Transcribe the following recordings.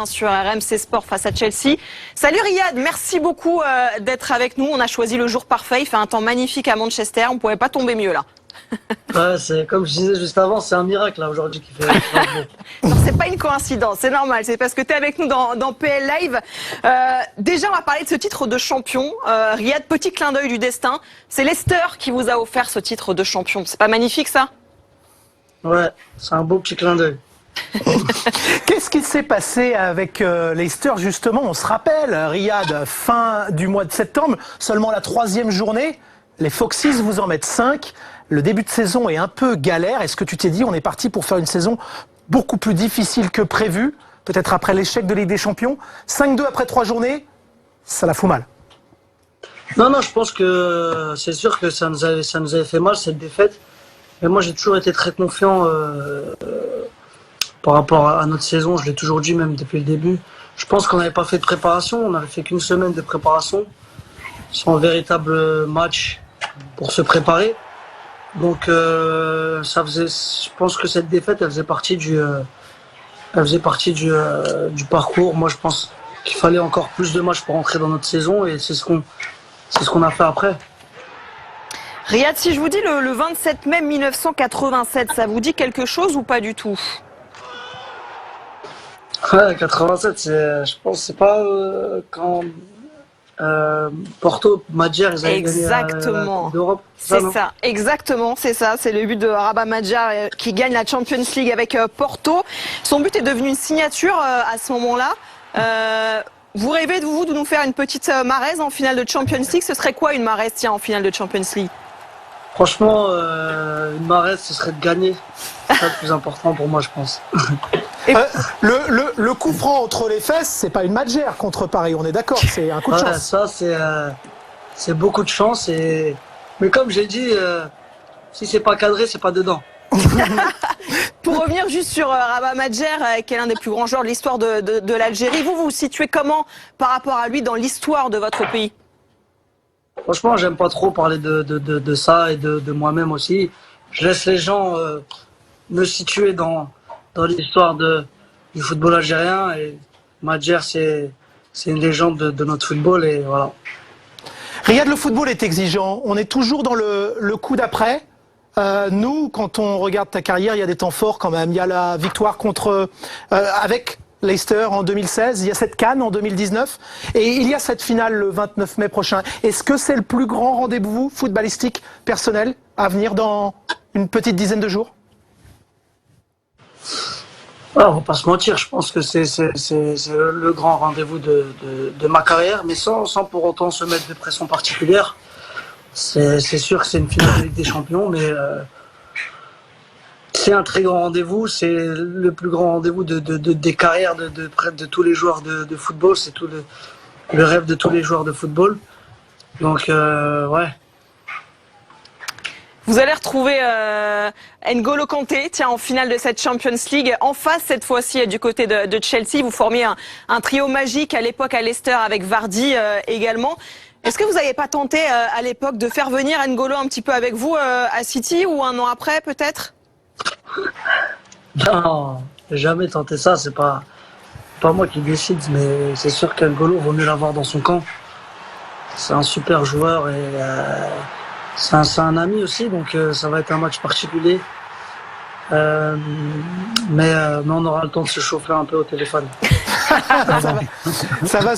sur RMC Sport face à Chelsea. Salut Riyad, merci beaucoup d'être avec nous. On a choisi le jour parfait, il fait un temps magnifique à Manchester, on ne pouvait pas tomber mieux là. Ouais, c'est comme je disais juste avant, c'est un miracle là aujourd'hui qui fait beau. Non, c'est pas une coïncidence, c'est normal, c'est parce que tu es avec nous dans PL Live. Déjà, on va parler de ce titre de champion. Riyad, petit clin d'œil du destin, c'est Leicester qui vous a offert ce titre de champion. C'est pas magnifique ça? Ouais, c'est un beau petit clin d'œil. Qu'est-ce qui s'est passé avec Leicester justement? On se rappelle, Riyad, fin du mois de septembre, seulement la 3e journée, les Foxes vous en mettent 5. Le début de saison est un peu galère. Est-ce que tu t'es dit on est parti pour faire une saison beaucoup plus difficile que prévu? Peut-être après l'échec de Ligue des Champions. 5-2 après 3 journées, ça la fout mal. Non, je pense que c'est sûr que ça nous avait fait mal cette défaite. Mais moi j'ai toujours été très confiant par rapport à notre saison. Je l'ai toujours dit même depuis le début. Je pense qu'on n'avait pas fait de préparation. On n'avait fait qu'une semaine de préparation. Sans véritable match pour se préparer. Donc je pense que cette défaite, elle faisait partie du parcours. Moi, je pense qu'il fallait encore plus de matchs pour entrer dans notre saison et c'est ce qu'on a fait après. Riyad, si je vous dis le 27 mai 1987, ça vous dit quelque chose ou pas du tout? Ouais, 87, je pense que c'est pas quand Porto, Madjer, ils avaient gagné la Coupe d'Europe. C'est ça, exactement, c'est ça. C'est le but de Rabat Madjer qui gagne la Champions League avec Porto. Son but est devenu une signature à ce moment-là. Vous rêvez de nous faire une petite Mahrez en finale de Champions League? Ce serait quoi une Mahrez en finale de Champions League? Franchement, une Mahrez, ce serait de gagner. C'est ça le plus important pour moi, je pense. Le coup franc entre les fesses, c'est pas une Madjer contre Paris, on est d'accord, c'est un coup de chance. Ça, c'est beaucoup de chance. Mais comme j'ai dit, si c'est pas cadré, c'est pas dedans. Pour revenir juste sur Rabat Madjer, qui est l'un des plus grands joueurs de l'histoire de l'Algérie, vous vous situez comment par rapport à lui dans l'histoire de votre pays? Franchement, j'aime pas trop parler de ça et de moi-même aussi. Je laisse les gens me situer dans l'histoire du football algérien. Et Madjer, c'est une légende de notre football et voilà. Riyad, le football est exigeant. On est toujours dans le coup d'après. Nous, quand on regarde ta carrière, il y a des temps forts quand même. Il y a la victoire avec Leicester en 2016, il y a cette CAN en 2019 et il y a cette finale le 29 mai prochain. Est-ce que c'est le plus grand rendez-vous footballistique personnel à venir dans une petite dizaine de jours? On va pas se mentir, je pense que c'est le grand rendez-vous de ma carrière, mais sans pour autant se mettre de pression particulière. C'est sûr que c'est une finale de Ligue des Champions, mais c'est un très grand rendez-vous. C'est le plus grand rendez-vous des carrières de tous les joueurs de football. C'est tout le rêve de tous les joueurs de football. Donc, ouais. Vous allez retrouver N'Golo Kanté, tiens, en finale de cette Champions League. En face, cette fois-ci, du côté de Chelsea. Vous formiez un trio magique à l'époque à Leicester avec Vardy également. Est-ce que vous n'avez pas tenté à l'époque de faire venir N'Golo un petit peu avec vous à City ou un an après peut-être? Non, j'ai jamais tenté ça. C'est pas moi qui décide, mais c'est sûr qu'N'Golo vaut mieux l'avoir dans son camp. C'est un super joueur et c'est un ami aussi, donc ça va être un match particulier. Mais on aura le temps de se chauffer un peu au téléphone. ça va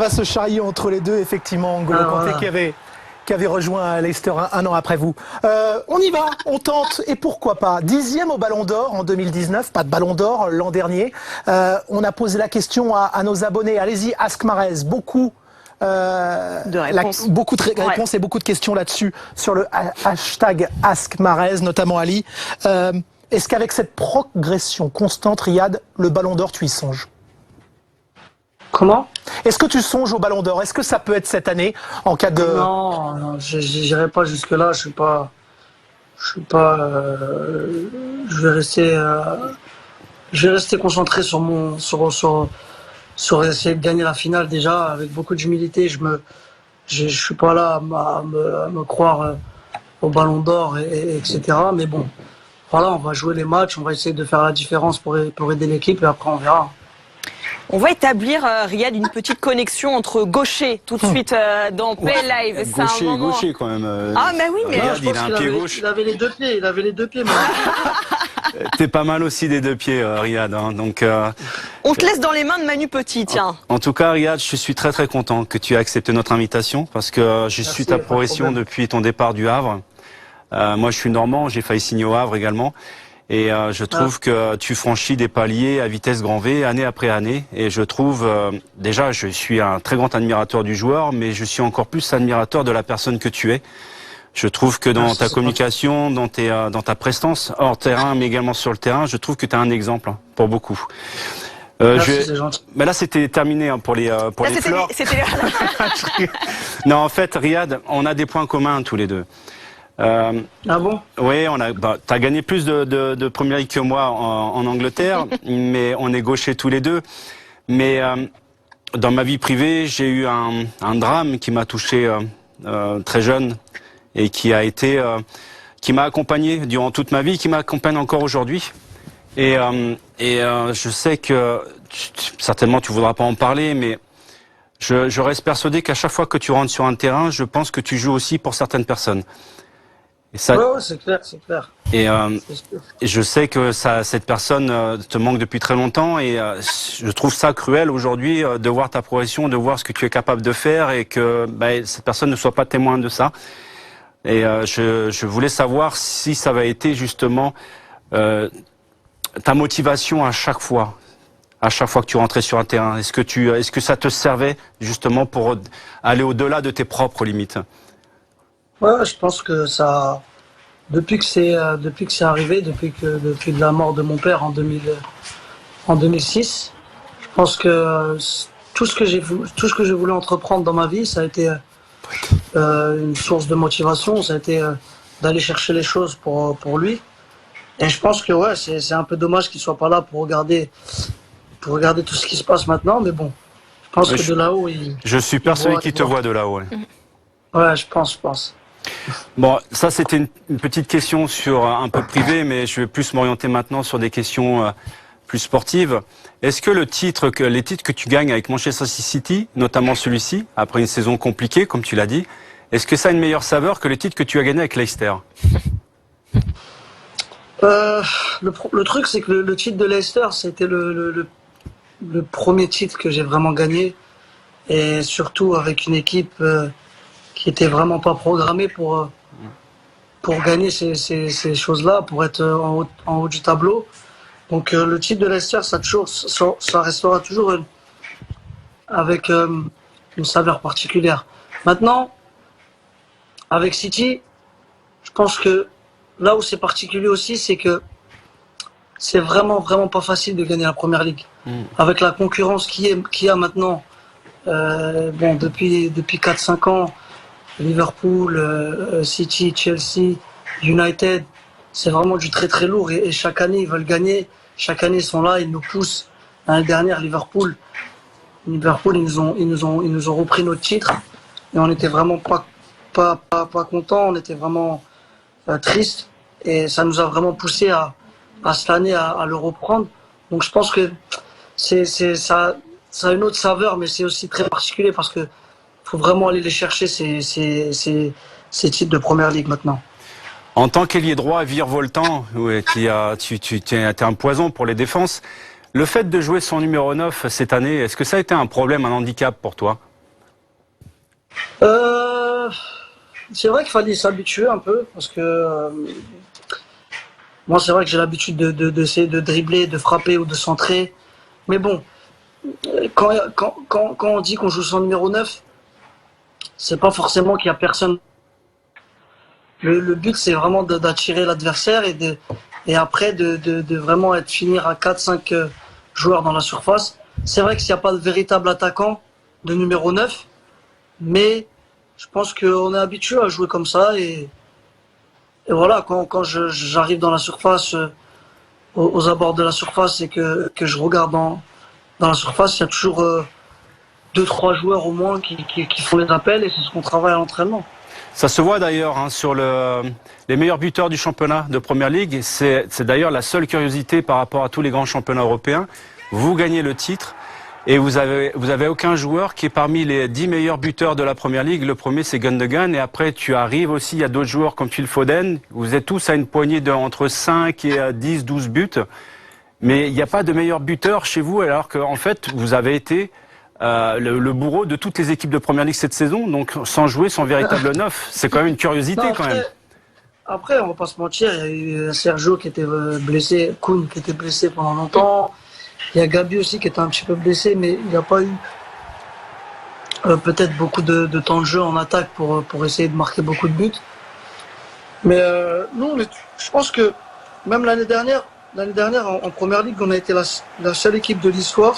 se charrier entre les deux, effectivement. N'Golo Kanté voilà. qui avait rejoint Leicester un an après vous. On y va, on tente, et pourquoi pas. 10e au Ballon d'Or en 2019, pas de Ballon d'Or l'an dernier. On a posé la question à nos abonnés. Allez-y, Ask Mahrez, beaucoup de réponses et beaucoup de questions là-dessus sur le hashtag Ask Mahrez, notamment Ali. Est-ce qu'avec cette progression constante, Riyad, le Ballon d'Or, tu y songes? Comment? Est-ce que tu songes au Ballon d'Or? Est-ce que ça peut être cette année en cas de... Non, j'irai pas jusque là. Je vais rester concentré sur essayer de gagner la finale déjà avec beaucoup d'humilité. Je suis pas là à me croire au Ballon d'Or etc. Mais bon, voilà, on va jouer les matchs, on va essayer de faire la différence pour aider l'équipe et après on verra. On va établir, Riyad, une petite connexion entre gaucher tout de suite dans Play Live. C'est un Gaucher, moment... gaucher quand même. Ah, mais oui, mais... Riyad, je pense il a un qu'il pied avait, gauche. il avait les deux pieds, il avait les deux pieds. T'es pas mal aussi des deux pieds, Riyad. Hein, donc, On te laisse dans les mains de Manu Petit, tiens. en tout cas, Riyad, je suis très très content que tu aies accepté notre invitation parce que je suis ta pas de progression problème. depuis ton départ du Havre. Moi, je suis normand, j'ai failli signer au Havre également. Et je trouve que tu franchis des paliers à vitesse grand V, année après année. Et je trouve, déjà, je suis un très grand admirateur du joueur, mais je suis encore plus admirateur de la personne que tu es. Je trouve que dans ta communication, dans ta prestance, hors terrain, mais également sur le terrain, je trouve que tu es un exemple pour beaucoup. Merci, c'est gentil. Mais là, c'était terminé hein, pour les fleurs. Non, en fait, Riyad, on a des points communs tous les deux. Ah bon? Oui, t'as gagné plus de Premier League que moi en Angleterre, mais on est gauchers tous les deux. Mais dans ma vie privée, j'ai eu un drame qui m'a touché très jeune et qui m'a accompagné durant toute ma vie, qui m'accompagne encore aujourd'hui. Et je sais que certainement tu voudras pas en parler, mais je reste persuadé qu'à chaque fois que tu rentres sur un terrain, je pense que tu joues aussi pour certaines personnes. Et ça, Ouais, c'est clair, c'est clair. et C'est sûr. je sais que cette personne te manque depuis très longtemps et je trouve ça cruel aujourd'hui de voir ta progression, de voir ce que tu es capable de faire et que cette personne ne soit pas témoin de ça. Et je voulais savoir si ça avait été justement ta motivation à chaque fois que tu rentrais sur un terrain. Est-ce que ça te servait justement pour aller au-delà de tes propres limites? Ouais, je pense que ça, depuis que c'est arrivé, depuis la mort de mon père en 2006, je pense que tout ce que je voulais entreprendre dans ma vie, ça a été une source de motivation, ça a été d'aller chercher les choses pour lui. Et je pense que ouais, c'est un peu dommage qu'il soit pas là pour regarder tout ce qui se passe maintenant, mais bon, je pense que de là-haut, je suis persuadé qu'il te voit de là-haut. Ouais, je pense. Bon, ça c'était une petite question sur un peu privé, mais je vais plus m'orienter maintenant sur des questions plus sportives. Est-ce que les titres que tu gagnes avec Manchester City, notamment celui-ci, après une saison compliquée, comme tu l'as dit, est-ce que ça a une meilleure saveur que le titre que tu as gagné avec Leicester? Le truc, c'est que le titre de Leicester, c'était le premier titre que j'ai vraiment gagné, et surtout avec une équipe qui était vraiment pas programmée pour gagner ces choses-là, pour être en haut du tableau. Donc le titre de Leicester, ça restera toujours avec une saveur particulière. Maintenant, avec City, je pense que là où c'est particulier aussi, c'est que c'est vraiment pas facile de gagner la Première Ligue. Avec la concurrence qu'il y a maintenant, depuis 4-5 ans, Liverpool, City, Chelsea, United, c'est vraiment du très très lourd et chaque année ils veulent gagner, chaque année ils sont là, ils nous poussent. L'année dernière, Liverpool, ils nous ont repris notre titre et on était vraiment pas contents, on était vraiment tristes et ça nous a vraiment poussé à cette année à le reprendre. Donc je pense que ça a une autre saveur, mais c'est aussi très particulier parce que faut vraiment aller les chercher ces titres de Première Ligue maintenant. En tant qu'ailier droit virevoltant, tu es un poison pour les défenses. Le fait de jouer son numéro 9 cette année, est-ce que ça a été un problème, un handicap pour toi? C'est vrai qu'il fallait s'habituer un peu parce que moi c'est vrai que j'ai l'habitude d'essayer de dribbler, de frapper ou de centrer. Mais bon, quand on dit qu'on joue son numéro 9, c'est pas forcément qu'il y a personne. Le but, c'est vraiment d'attirer l'adversaire et après de vraiment finir à 4-5 joueurs dans la surface. C'est vrai qu'il n'y a pas de véritable attaquant de numéro 9, mais je pense qu'on est habitué à jouer comme ça. Et voilà, quand j'arrive dans la surface, aux abords de la surface et que je regarde dans la surface, il y a toujours 2-3 joueurs au moins qui font les appels et c'est ce qu'on travaille à l'entraînement. Ça se voit d'ailleurs hein, sur les meilleurs buteurs du championnat de Première Ligue. C'est d'ailleurs la seule curiosité par rapport à tous les grands championnats européens. Vous gagnez le titre Et vous avez aucun joueur qui est parmi les 10 meilleurs buteurs de la Première Ligue. Le premier, c'est Gundogan. Et après, tu arrives aussi, il y a d'autres joueurs comme Phil Foden. Vous êtes tous à une poignée entre 5 et 10, 12 buts. Mais il n'y a pas de meilleur buteur chez vous, alors qu'en fait, vous avez été le bourreau de toutes les équipes de Première Ligue cette saison. Donc, sans jouer, sans véritable neuf. C'est quand même une curiosité, Non, quand même. Après, on va pas se mentir, il y a eu Sergio qui était blessé, Koun qui était blessé pendant longtemps. Il y a Gabi aussi qui était un petit peu blessé, mais il n'a pas eu peut-être beaucoup de temps de jeu en attaque pour essayer de marquer beaucoup de buts. Mais nous, je pense que même l'année dernière en Première Ligue, on a été la seule équipe de l'histoire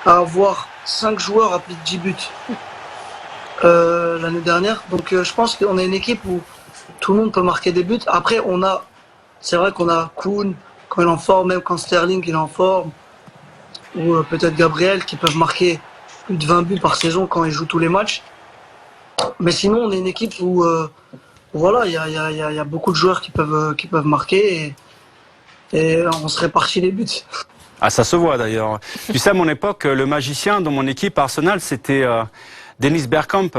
à avoir 5 joueurs à plus de 10 buts l'année dernière. Donc je pense qu'on est une équipe où tout le monde peut marquer des buts. Après, c'est vrai qu'on a Koun quand il est en forme, même quand Sterling il est en forme, ou peut-être Gabriel qui peuvent marquer plus de 20 buts par saison quand ils jouent tous les matchs. Mais sinon, on est une équipe où voilà, il y a beaucoup de joueurs qui peuvent marquer et on se répartit les buts. Ah, ça se voit d'ailleurs. Tu sais, à mon époque, le magicien dans mon équipe Arsenal, c'était Dennis Bergkamp.